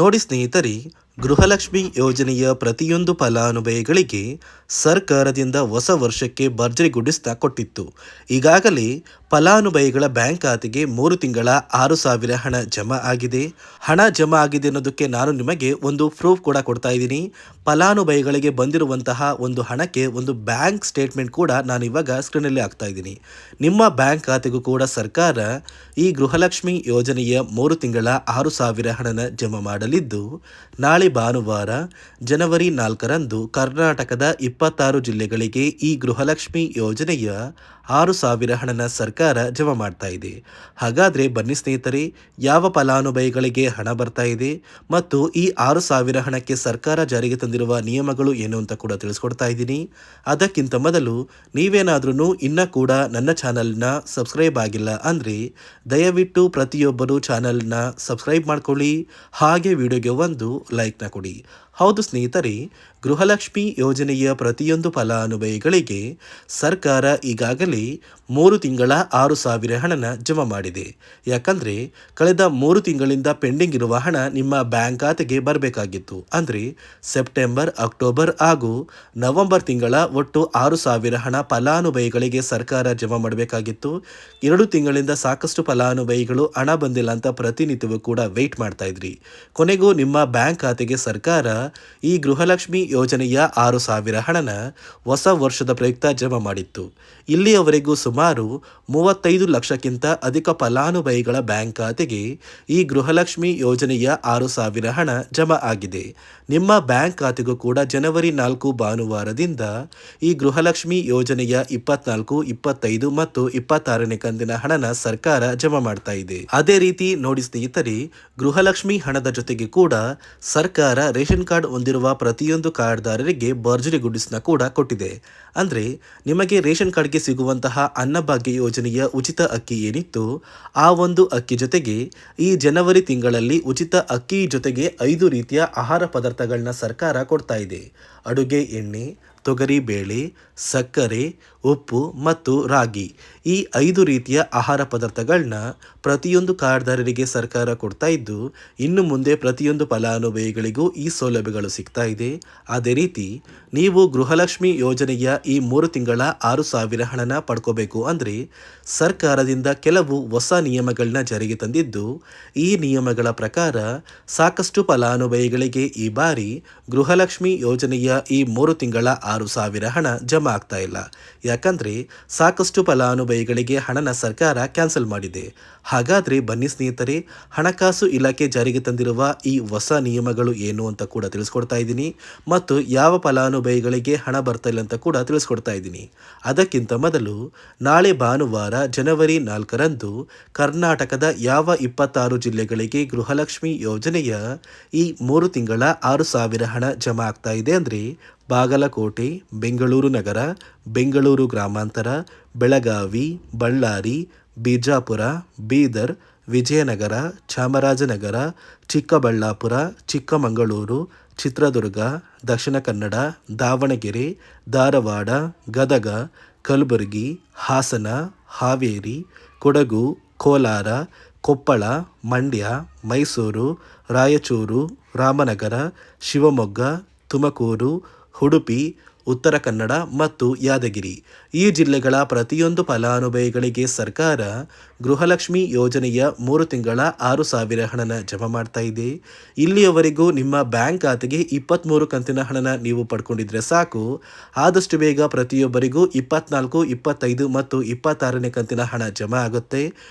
ನೋಡಿ ಸ್ನೇಹಿತರೆ, ಗೃಹಲಕ್ಷ್ಮಿ ಯೋಜನೆಯ ಪ್ರತಿಯೊಂದು ಫಲಾನುಭವಿಗಳಿಗೆ ಸರ್ಕಾರದಿಂದ ಹೊಸ ವರ್ಷಕ್ಕೆ ಭರ್ಜರಿ ಗುಡಿಸ್ತಾ ಕೊಟ್ಟಿತ್ತು. ಈಗಾಗಲೇ ಫಲಾನುಭವಿಗಳ ಬ್ಯಾಂಕ್ ಖಾತೆಗೆ 3 ತಿಂಗಳ 6,000 ಹಣ ಜಮಾ ಆಗಿದೆ. ಹಣ ಜಮಾ ಆಗಿದೆ ಅನ್ನೋದಕ್ಕೆ ನಾನು ನಿಮಗೆ ಒಂದು ಪ್ರೂಫ್ ಕೂಡ ಕೊಡ್ತಾ ಇದ್ದೀನಿ. ಫಲಾನುಭವಿಗಳಿಗೆ ಬಂದಿರುವಂತಹ ಒಂದು ಹಣಕ್ಕೆ ಒಂದು ಬ್ಯಾಂಕ್ ಸ್ಟೇಟ್ಮೆಂಟ್ ಕೂಡ ನಾನು ಇವಾಗ ಸ್ಕ್ರೀನಲ್ಲಿ ಹಾಕ್ತಾ ಇದ್ದೀನಿ. ನಿಮ್ಮ ಬ್ಯಾಂಕ್ ಖಾತೆಗೂ ಕೂಡ ಸರ್ಕಾರ ಈ ಗೃಹಲಕ್ಷ್ಮಿ ಯೋಜನೆಯ 3 ತಿಂಗಳ 6,000 ಹಣನ ಜಮಾ ಮಾಡಲಿದ್ದು, ನಾಳೆ ಭಾನುವಾರ ಜನವರಿ 4ರಂದು ಕರ್ನಾಟಕದ 26 ಜಿಲ್ಲೆಗಳಿಗೆ ಈ ಗೃಹಲಕ್ಷ್ಮಿ ಯೋಜನೆಯ 6,000 ಹಣನ ಸರ್ಕಾರ ಜಮಾ ಮಾಡ್ತಾ ಇದೆ. ಹಾಗಾದರೆ ಬನ್ನಿ ಸ್ನೇಹಿತರೆ, ಯಾವ ಫಲಾನುಭವಿಗಳಿಗೆ ಹಣ ಬರ್ತಾ ಇದೆ ಮತ್ತು ಈ 6,000 ಹಣಕ್ಕೆ ಸರ್ಕಾರ ಜಾರಿಗೆ ತಂದಿರುವ ನಿಯಮಗಳು ಏನು ಅಂತ ಕೂಡ ತಿಳಿಸ್ಕೊಡ್ತಾ ಇದ್ದೀನಿ. ಅದಕ್ಕಿಂತ ಮೊದಲು ನೀವೇನಾದ್ರೂ ಇನ್ನೂ ಕೂಡ ನನ್ನ ಚಾನಲ್ನ ಸಬ್ಸ್ಕ್ರೈಬ್ ಆಗಿಲ್ಲ ಅಂದರೆ ದಯವಿಟ್ಟು ಪ್ರತಿಯೊಬ್ಬರು ಚಾನಲ್ನ ಸಬ್ಸ್ಕ್ರೈಬ್ ಮಾಡ್ಕೊಳ್ಳಿ, ಹಾಗೆ ವಿಡಿಯೋಗೆ ಒಂದು ಲೈಕ್ನ ಕೊಡಿ. ಹೌದು ಸ್ನೇಹಿತರೆ, ಗೃಹಲಕ್ಷ್ಮಿ ಯೋಜನೆಯ ಪ್ರತಿಯೊಂದು ಫಲಾನುಭವಿಗಳಿಗೆ ಸರ್ಕಾರ ಈಗಾಗಲೇ 3 ತಿಂಗಳ 6,000 ಹಣನ ಜಮಾ ಮಾಡಿದೆ. ಯಾಕಂದರೆ ಕಳೆದ 3 ತಿಂಗಳಿಂದ ಪೆಂಡಿಂಗ್ ಇರುವ ಹಣ ನಿಮ್ಮ ಬ್ಯಾಂಕ್ ಖಾತೆಗೆ ಬರಬೇಕಾಗಿತ್ತು. ಅಂದರೆ ಸೆಪ್ಟೆಂಬರ್, ಅಕ್ಟೋಬರ್ ಹಾಗೂ ನವೆಂಬರ್ ತಿಂಗಳ ಒಟ್ಟು 6,000 ಹಣ ಫಲಾನುಭವಿಗಳಿಗೆ ಸರ್ಕಾರ ಜಮಾ ಮಾಡಬೇಕಾಗಿತ್ತು. 2 ತಿಂಗಳಿಂದ ಸಾಕಷ್ಟು ಫಲಾನುಭವಿಗಳು ಹಣ ಬಂದಿಲ್ಲ ಅಂತ ಪ್ರತಿನಿತ್ಯವೂ ಕೂಡ ವೆಯ್ಟ್ ಮಾಡ್ತಾ ಇದ್ರಿ. ಕೊನೆಗೂ ನಿಮ್ಮ ಬ್ಯಾಂಕ್ ಖಾತೆಗೆ ಸರ್ಕಾರ ಈ ಗೃಹಲಕ್ಷ್ಮಿ ಯೋಜನೆಯ 6,000 ಹಣನ ಹೊಸ ವರ್ಷದ ಪ್ರಯುಕ್ತ ಜಮಾ ಮಾಡಿತ್ತು. ಇಲ್ಲಿಯವರೆಗೂ ಸುಮಾರು 35 ಲಕ್ಷಕ್ಕಿಂತ ಅಧಿಕ ಫಲಾನುಭವಿಗಳ ಬ್ಯಾಂಕ್ ಖಾತೆಗೆ ಈ ಗೃಹಲಕ್ಷ್ಮಿ ಯೋಜನೆಯ 6,000 ಹಣ ಜಮಾ ಆಗಿದೆ. ನಿಮ್ಮ ಬ್ಯಾಂಕ್ ಖಾತೆಗೂ ಕೂಡ ಜನವರಿ 4 ಭಾನುವಾರದಿಂದ ಈ ಗೃಹಲಕ್ಷ್ಮಿ ಯೋಜನೆಯ 24, 25 ಮತ್ತು 26ನೇ ಕಂತಿನ ಹಣನ ಸರ್ಕಾರ ಜಮಾ ಮಾಡ್ತಾ ಇದೆ. ಅದೇ ರೀತಿ ನೋಡಿ ಸ್ನೇಹಿತರೆ, ಗೃಹಲಕ್ಷ್ಮಿ ಹಣದ ಜೊತೆಗೆ ಕೂಡ ಸರ್ಕಾರ ರೇಷನ್ ಕಾರ್ಡ್ ಹೊಂದಿರುವ ಪ್ರತಿಯೊಂದು ಕಾರ್ಡ್ದಾರರಿಗೆ ಭರ್ಜರಿ ಗುಡ್ಡಿಸ್ನ ಕೂಡ ಕೊಟ್ಟಿದೆ. ಅಂದರೆ ನಿಮಗೆ ರೇಷನ್ ಕಾರ್ಡ್ಗೆ ಸಿಗುವಂತಹ ಅನ್ನಭಾಗ್ಯ ಯೋಜನೆಯ ಉಚಿತ ಅಕ್ಕಿ ಏನಿತ್ತು, ಆ ಒಂದು ಅಕ್ಕಿ ಜೊತೆಗೆ ಈ ಜನವರಿ ತಿಂಗಳಲ್ಲಿ ಉಚಿತ ಅಕ್ಕಿ ಜೊತೆಗೆ 5 ರೀತಿಯ ಆಹಾರ ಪದಾರ್ಥಗಳನ್ನ ಸರ್ಕಾರ ಕೊಡ್ತಾ ಇದೆ. ಅಡುಗೆ ಎಣ್ಣೆ, ತೊಗರಿ ಬೇಳೆ, ಸಕ್ಕರೆ, ಉಪ್ಪು ಮತ್ತು ರಾಗಿ, ಈ 5 ರೀತಿಯ ಆಹಾರ ಪದಾರ್ಥಗಳನ್ನ ಪ್ರತಿಯೊಂದು ಕಾರ್ಡ್ದಾರರಿಗೆ ಸರ್ಕಾರ ಕೊಡ್ತಾ ಇದ್ದು, ಇನ್ನು ಮುಂದೆ ಪ್ರತಿಯೊಂದು ಫಲಾನುಭವಿಗಳಿಗೂ ಈ ಸೌಲಭ್ಯಗಳು ಸಿಗ್ತಾ ಇದೆ. ಅದೇ ರೀತಿ ನೀವು ಗೃಹಲಕ್ಷ್ಮಿ ಯೋಜನೆಯ ಈ 3 ತಿಂಗಳ 6,000 ಹಣನ ಪಡ್ಕೋಬೇಕು ಅಂದರೆ ಸರ್ಕಾರದಿಂದ ಕೆಲವು ಹೊಸ ನಿಯಮಗಳನ್ನ ಜಾರಿಗೆ ತಂದಿದ್ದು, ಈ ನಿಯಮಗಳ ಪ್ರಕಾರ ಸಾಕಷ್ಟು ಫಲಾನುಭವಿಗಳಿಗೆ ಈ ಬಾರಿ ಗೃಹಲಕ್ಷ್ಮಿ ಯೋಜನೆಯ ಈ 3 ತಿಂಗಳ 6,000 ಹಣ ಜಮಾ ಆಗ್ತಾ ಇಲ್ಲ. ಯಾಕಂದರೆ ಸಾಕಷ್ಟು ಫಲಾನುಭವಿಗಳಿಗೆ ಹಣನ ಸರ್ಕಾರ ಕ್ಯಾನ್ಸಲ್ ಮಾಡಿದೆ. ಹಾಗಾದರೆ ಬನ್ನಿ ಸ್ನೇಹಿತರೆ, ಹಣಕಾಸು ಇಲಾಖೆ ಜಾರಿಗೆ ತಂದಿರುವ ಈ ಹೊಸ ನಿಯಮಗಳು ಏನು ಅಂತ ಕೂಡ ತಿಳಿಸ್ಕೊಡ್ತಾ ಇದ್ದೀನಿ ಮತ್ತು ಯಾವ ಫಲಾನುಭವಿಗಳಿಗೆ ಹಣ ಬರ್ತಾ ಇಲ್ಲ ಅಂತ ಕೂಡ ತಿಳಿಸ್ಕೊಡ್ತಾ ಇದ್ದೀನಿ. ಅದಕ್ಕಿಂತ ಮೊದಲು ನಾಳೆ ಭಾನುವಾರ ಜನವರಿ 4ರಂದು ಕರ್ನಾಟಕದ ಯಾವ 26 ಜಿಲ್ಲೆಗಳಿಗೆ ಗೃಹಲಕ್ಷ್ಮಿ ಯೋಜನೆಯ ಈ 3 ತಿಂಗಳ 6,000 ಹಣ ಜಮಾ ಆಗ್ತಾ ಇದೆ ಅಂದರೆ ಬಾಗಲಕೋಟೆ, ಬೆಂಗಳೂರು ನಗರ, ಬೆಂಗಳೂರು ಗ್ರಾಮಾಂತರ, ಬೆಳಗಾವಿ, ಬಳ್ಳಾರಿ, ಬಿಜಾಪುರ, ಬೀದರ್, ವಿಜಯನಗರ, ಚಾಮರಾಜನಗರ, ಚಿಕ್ಕಬಳ್ಳಾಪುರ, ಚಿಕ್ಕಮಗಳೂರು, ಚಿತ್ರದುರ್ಗ, ದಕ್ಷಿಣ ಕನ್ನಡ, ದಾವಣಗೆರೆ, ಧಾರವಾಡ, ಗದಗ, ಕಲಬುರಗಿ, ಹಾಸನ, ಹಾವೇರಿ, ಕೊಡಗು, ಕೋಲಾರ, ಕೊಪ್ಪಳ, ಮಂಡ್ಯ, ಮೈಸೂರು, ರಾಯಚೂರು, ರಾಮನಗರ, ಶಿವಮೊಗ್ಗ, ತುಮಕೂರು, ಉಡುಪಿ, ಉತ್ತರ ಕನ್ನಡ ಮತ್ತು ಯಾದಗಿರಿ, ಈ ಜಿಲ್ಲೆಗಳ ಪ್ರತಿಯೊಂದು ಫಲಾನುಭವಿಗಳಿಗೆ ಸರ್ಕಾರ ಗೃಹಲಕ್ಷ್ಮಿ ಯೋಜನೆಯ 3 ತಿಂಗಳ 6,000 ಹಣನ ಜಮಾ ಮಾಡ್ತಾ ಇದೆ. ಇಲ್ಲಿಯವರೆಗೂ ನಿಮ್ಮ ಬ್ಯಾಂಕ್ ಖಾತೆಗೆ 23 ಕಂತಿನ ಹಣನ ನೀವು ಪಡ್ಕೊಂಡಿದ್ರೆ ಸಾಕು. ಆದಷ್ಟು ಬೇಗ ಪ್ರತಿಯೊಬ್ಬರಿಗೂ 24, 25 ಮತ್ತು 26ನೇ ಕಂತಿನ ಹಣ ಜಮಾ ಆಗುತ್ತೆ.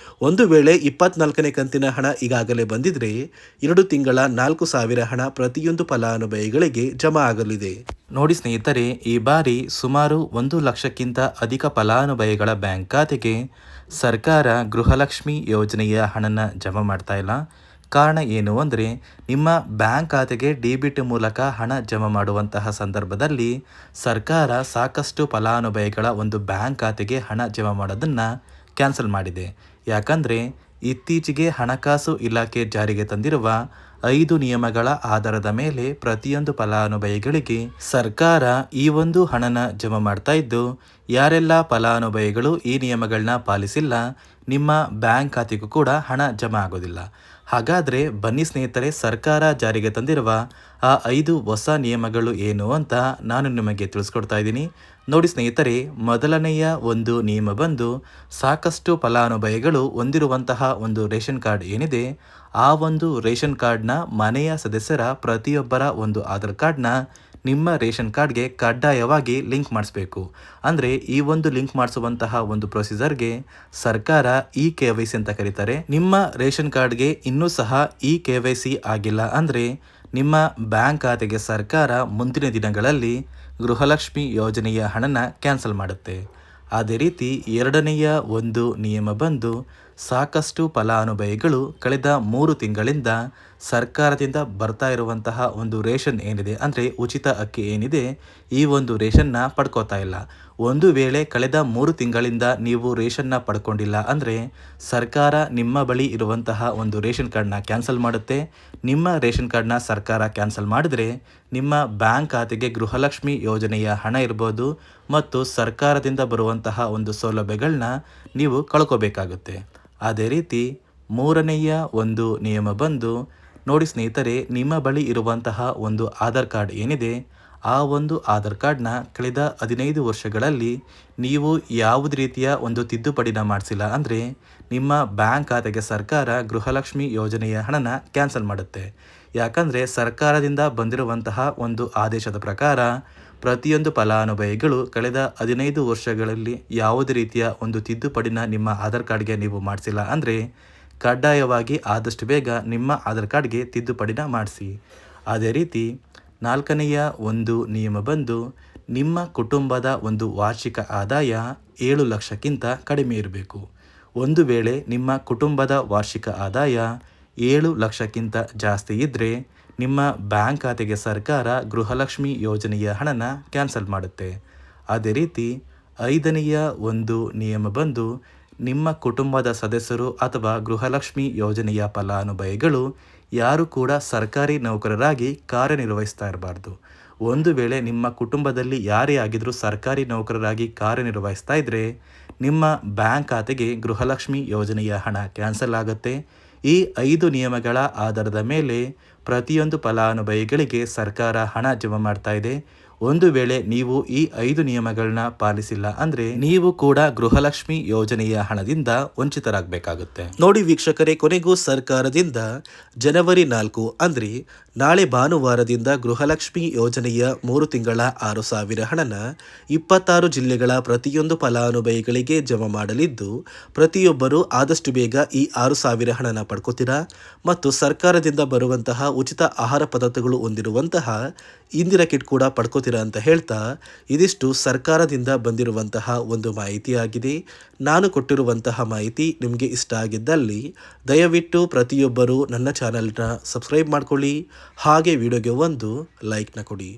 ಒಂದು ವೇಳೆ 24ನೇ ಕಂತಿನ ಹಣ ಈಗಾಗಲೇ ಬಂದಿದ್ರೆ 2 ತಿಂಗಳ 4,000 ಹಣ ಪ್ರತಿಯೊಂದು ಫಲಾನುಭವಿಗಳಿಗೆ ಜಮಾ ಆಗಲಿದೆ. ನೋಡಿ ಸ್ನೇಹಿತರೆ, ಈ ಬಾರಿ ಸುಮಾರು 1 ಲಕ್ಷಕ್ಕಿಂತ ಅಧಿಕ ಫಲಾನುಭವಿಗಳ ಬ್ಯಾಂಕ್ ಖಾತೆಗೆ ಸರ್ಕಾರ ಗೃಹಲಕ್ಷ್ಮಿ ಯೋಜನೆಯ ಹಣನ ಜಮಾ ಮಾಡ್ತಾ ಇಲ್ಲ. ಕಾರಣ ಏನು ಅಂದರೆ, ನಿಮ್ಮ ಬ್ಯಾಂಕ್ ಖಾತೆಗೆ ಡೆಬಿಟ್ ಮೂಲಕ ಹಣ ಜಮಾ ಮಾಡುವಂತಹ ಸಂದರ್ಭದಲ್ಲಿ ಸರ್ಕಾರ ಸಾಕಷ್ಟು ಫಲಾನುಭವಿಗಳ ಒಂದು ಬ್ಯಾಂಕ್ ಖಾತೆಗೆ ಹಣ ಜಮಾ ಮಾಡೋದನ್ನು ಕ್ಯಾನ್ಸಲ್ ಮಾಡಿದೆ. ಯಾಕಂದರೆ ಇತ್ತೀಚೆಗೆ ಹಣಕಾಸು ಇಲಾಖೆ ಜಾರಿಗೆ ತಂದಿರುವ 5 ನಿಯಮಗಳ ಆಧಾರದ ಮೇಲೆ ಪ್ರತಿಯೊಂದು ಫಲಾನುಭವಿಗಳಿಗೆ ಸರ್ಕಾರ ಈ ಒಂದು ಹಣನ ಜಮಾ ಮಾಡ್ತಾ ಇದ್ದು, ಯಾರೆಲ್ಲ ಫಲಾನುಭವಿಗಳು ಈ ನಿಯಮಗಳನ್ನ ಪಾಲಿಸಿಲ್ಲ, ನಿಮ್ಮ ಬ್ಯಾಂಕ್ ಖಾತೆಗೂ ಕೂಡ ಹಣ ಜಮಾ ಆಗೋದಿಲ್ಲ. ಹಾಗಾದರೆ ಬನ್ನಿ ಸ್ನೇಹಿತರೆ, ಸರ್ಕಾರ ಜಾರಿಗೆ ತಂದಿರುವ ಆ 5 ಹೊಸ ನಿಯಮಗಳು ಏನು ಅಂತ ನಾನು ನಿಮಗೆ ತಿಳಿಸ್ಕೊಡ್ತಾ ಇದ್ದೀನಿ. ನೋಡಿ ಸ್ನೇಹಿತರೆ, ಮೊದಲನೆಯ ಒಂದು ನಿಯಮ ಬಂದು ಸಾಕಷ್ಟು ಫಲಾನುಭವಿಗಳು ಹೊಂದಿರುವಂತಹ ಒಂದು ರೇಷನ್ ಕಾರ್ಡ್ ಏನಿದೆ, ಆ ಒಂದು ರೇಷನ್ ಕಾರ್ಡ್ನ ಮನೆಯ ಸದಸ್ಯರ ಪ್ರತಿಯೊಬ್ಬರ ಒಂದು ಆಧಾರ್ ಕಾರ್ಡ್ನ ನಿಮ್ಮ ರೇಷನ್ ಕಾರ್ಡ್ಗೆ ಕಡ್ಡಾಯವಾಗಿ ಲಿಂಕ್ ಮಾಡಿಸ್ಬೇಕು. ಅಂದರೆ ಈ ಒಂದು ಲಿಂಕ್ ಮಾಡಿಸುವಂತಹ ಒಂದು ಪ್ರೊಸೀಜರ್ಗೆ ಸರ್ಕಾರ KYC ಅಂತ ಕರೀತಾರೆ. ನಿಮ್ಮ ರೇಷನ್ ಕಾರ್ಡ್ಗೆ ಇನ್ನೂ ಸಹ KYC ಆಗಿಲ್ಲ ಅಂದರೆ ನಿಮ್ಮ ಬ್ಯಾಂಕ್ ಖಾತೆಗೆ ಸರ್ಕಾರ ಮುಂದಿನ ದಿನಗಳಲ್ಲಿ ಗೃಹಲಕ್ಷ್ಮಿ ಯೋಜನೆಯ ಹಣನ ಕ್ಯಾನ್ಸಲ್ ಮಾಡುತ್ತೆ. ಅದೇ ರೀತಿ ಎರಡನೆಯ ಒಂದು ನಿಯಮ ಬಂದು ಸಾಕಷ್ಟು ಫಲಾನುಭವಿಗಳು ಕಳೆದ 3 ತಿಂಗಳಿಂದ ಸರ್ಕಾರದಿಂದ ಬರ್ತಾ ಇರುವಂತಹ ಒಂದು ರೇಷನ್ ಏನಿದೆ, ಅಂದರೆ ಉಚಿತ ಅಕ್ಕಿ ಏನಿದೆ, ಈ ಒಂದು ರೇಷನ್ನ ಪಡ್ಕೋತಾ ಇಲ್ಲ. ಒಂದು ವೇಳೆ ಕಳೆದ 3 ತಿಂಗಳಿಂದ ನೀವು ರೇಷನ್ನ ಪಡ್ಕೊಂಡಿಲ್ಲ ಅಂದರೆ ಸರ್ಕಾರ ನಿಮ್ಮ ಬಳಿ ಇರುವಂತಹ ಒಂದು ರೇಷನ್ ಕಾರ್ಡ್ನ ಕ್ಯಾನ್ಸಲ್ ಮಾಡುತ್ತೆ. ನಿಮ್ಮ ರೇಷನ್ ಕಾರ್ಡ್ನ ಸರ್ಕಾರ ಕ್ಯಾನ್ಸಲ್ ಮಾಡಿದ್ರೆ ನಿಮ್ಮ ಬ್ಯಾಂಕ್ ಖಾತೆಗೆ ಗೃಹಲಕ್ಷ್ಮಿ ಯೋಜನೆಯ ಹಣ ಇರ್ಬೋದು ಮತ್ತು ಸರ್ಕಾರದಿಂದ ಬರುವಂತಹ ಒಂದು ಸೌಲಭ್ಯಗಳನ್ನ ನೀವು ಕಳ್ಕೋಬೇಕಾಗುತ್ತೆ. ಅದೇ ರೀತಿ ಮೂರನೆಯ ಒಂದು ನಿಯಮ ಬಂದು ನೋಡಿ ಸ್ನೇಹಿತರೆ, ನಿಮ್ಮ ಬಳಿ ಇರುವಂತಹ ಒಂದು ಆಧಾರ್ ಕಾರ್ಡ್ ಏನಿದೆ, ಆ ಒಂದು ಆಧಾರ್ ಕಾರ್ಡ್ನ ಕಳೆದ 15 ವರ್ಷಗಳಲ್ಲಿ ನೀವು ಯಾವುದೇ ರೀತಿಯ ಒಂದು ತಿದ್ದುಪಡಿನ ಮಾಡಿಸಿಲ್ಲ ಅಂದರೆ ನಿಮ್ಮ ಬ್ಯಾಂಕ್ ಖಾತೆಗೆ ಸರ್ಕಾರ ಗೃಹಲಕ್ಷ್ಮಿ ಯೋಜನೆಯ ಹಣನ ಕ್ಯಾನ್ಸಲ್ ಮಾಡುತ್ತೆ. ಯಾಕಂದರೆ ಸರ್ಕಾರದಿಂದ ಬಂದಿರುವಂತಹ ಒಂದು ಆದೇಶದ ಪ್ರಕಾರ ಪ್ರತಿಯೊಂದು ಫಲಾನುಭವಿಗಳು ಕಳೆದ 15 ವರ್ಷಗಳಲ್ಲಿ ಯಾವುದೇ ರೀತಿಯ ಒಂದು ತಿದ್ದುಪಡಿನ ನಿಮ್ಮ ಆಧಾರ್ ಕಾರ್ಡ್ಗೆ ನೀವು ಮಾಡಿಸಿಲ್ಲ ಅಂದರೆ ಕಡ್ಡಾಯವಾಗಿ ಆದಷ್ಟು ಬೇಗ ನಿಮ್ಮ ಆಧಾರ್ ಕಾರ್ಡ್ಗೆ ತಿದ್ದುಪಡಿನ ಮಾಡಿಸಿ. ಅದೇ ರೀತಿ ನಾಲ್ಕನೆಯ ಒಂದು ನಿಯಮ ಬಂದು ನಿಮ್ಮ ಕುಟುಂಬದ ಒಂದು ವಾರ್ಷಿಕ ಆದಾಯ 7 ಲಕ್ಷಕ್ಕಿಂತ ಕಡಿಮೆ ಇರಬೇಕು. ಒಂದು ವೇಳೆ ನಿಮ್ಮ ಕುಟುಂಬದ ವಾರ್ಷಿಕ ಆದಾಯ 7 ಲಕ್ಷಕ್ಕಿಂತ ಜಾಸ್ತಿ ಇದ್ದರೆ ನಿಮ್ಮ ಬ್ಯಾಂಕ್ ಖಾತೆಗೆ ಸರ್ಕಾರ ಗೃಹಲಕ್ಷ್ಮಿ ಯೋಜನೆಯ ಹಣನ ಕ್ಯಾನ್ಸಲ್ ಮಾಡುತ್ತೆ. ಅದೇ ರೀತಿ ಐದನೆಯ ಒಂದು ನಿಯಮ ಬಂದು ನಿಮ್ಮ ಕುಟುಂಬದ ಸದಸ್ಯರು ಅಥವಾ ಗೃಹಲಕ್ಷ್ಮಿ ಯೋಜನೆಯ ಫಲಾನುಭವಿಗಳು ಯಾರು ಕೂಡ ಸರ್ಕಾರಿ ನೌಕರರಾಗಿ ಕಾರ್ಯನಿರ್ವಹಿಸ್ತಾ ಇರಬಾರ್ದು. ಒಂದು ವೇಳೆ ನಿಮ್ಮ ಕುಟುಂಬದಲ್ಲಿ ಯಾರೇ ಆಗಿದ್ರೂ ಸರ್ಕಾರಿ ನೌಕರರಾಗಿ ಕಾರ್ಯನಿರ್ವಹಿಸ್ತಾ ಇದ್ದರೆ ನಿಮ್ಮ ಬ್ಯಾಂಕ್ ಖಾತೆಗೆ ಗೃಹಲಕ್ಷ್ಮಿ ಯೋಜನೆಯ ಹಣ ಕ್ಯಾನ್ಸಲ್ ಆಗುತ್ತೆ. ಈ 5 ನಿಯಮಗಳ ಆಧಾರದ ಮೇಲೆ ಪ್ರತಿಯೊಂದು ಫಲಾನುಭವಿಗಳಿಗೆ ಸರ್ಕಾರ ಹಣ ಜಮಾ ಮಾಡ್ತಾ ಇದೆ. ಒಂದು ವೇಳೆ ನೀವು ಈ 5 ನಿಯಮಗಳನ್ನ ಪಾಲಿಸಿಲ್ಲ ಅಂದರೆ ನೀವು ಕೂಡ ಗೃಹಲಕ್ಷ್ಮಿ ಯೋಜನೆಯ ಹಣದಿಂದ ವಂಚಿತರಾಗಬೇಕಾಗುತ್ತೆ. ನೋಡಿ ವೀಕ್ಷಕರೇ, ಕೊನೆಗೂ ಸರ್ಕಾರದಿಂದ ಜನವರಿ 4 ಅಂದರೆ ನಾಳೆ ಭಾನುವಾರದಿಂದ ಗೃಹಲಕ್ಷ್ಮಿ ಯೋಜನೆಯ 3 ತಿಂಗಳ 6,000 ಹಣನ 26 ಜಿಲ್ಲೆಗಳ ಪ್ರತಿಯೊಂದು ಫಲಾನುಭವಿಗಳಿಗೆ ಜಮಾ ಮಾಡಲಿದ್ದು, ಪ್ರತಿಯೊಬ್ಬರು ಆದಷ್ಟು ಬೇಗ ಈ 6,000 ಹಣನ ಪಡ್ಕೋತೀರಾ ಮತ್ತು ಸರ್ಕಾರದಿಂದ ಬರುವಂತಹ ಉಚಿತ ಆಹಾರ ಪದಾರ್ಥಗಳು ಹೊಂದಿರುವಂತಹ ಇಂದಿರಾ ಕಿಟ್ ಕೂಡ ಪಡ್ಕೋತೀರಾ ಅಂತ ಹೇಳ್ತಾ, ಇದಿಷ್ಟು ಸರ್ಕಾರದಿಂದ ಬಂದಿರುವಂತಹ ಒಂದು ಮಾಹಿತಿಯಾಗಿದೆ. ನಾನು ಕೊಟ್ಟಿರುವಂತಹ ಮಾಹಿತಿ ನಿಮಗೆ ಇಷ್ಟ ಆಗಿದ್ದಲ್ಲಿ ದಯವಿಟ್ಟು ಪ್ರತಿಯೊಬ್ಬರು ನನ್ನ ಚಾನಲ್ನ ಸಬ್ಸ್ಕ್ರೈಬ್ ಮಾಡ್ಕೊಳ್ಳಿ, ಹಾಗೆ ವಿಡಿಯೋಗೆ ಒಂದು ಲೈಕ್ನ ಕೊಡಿ.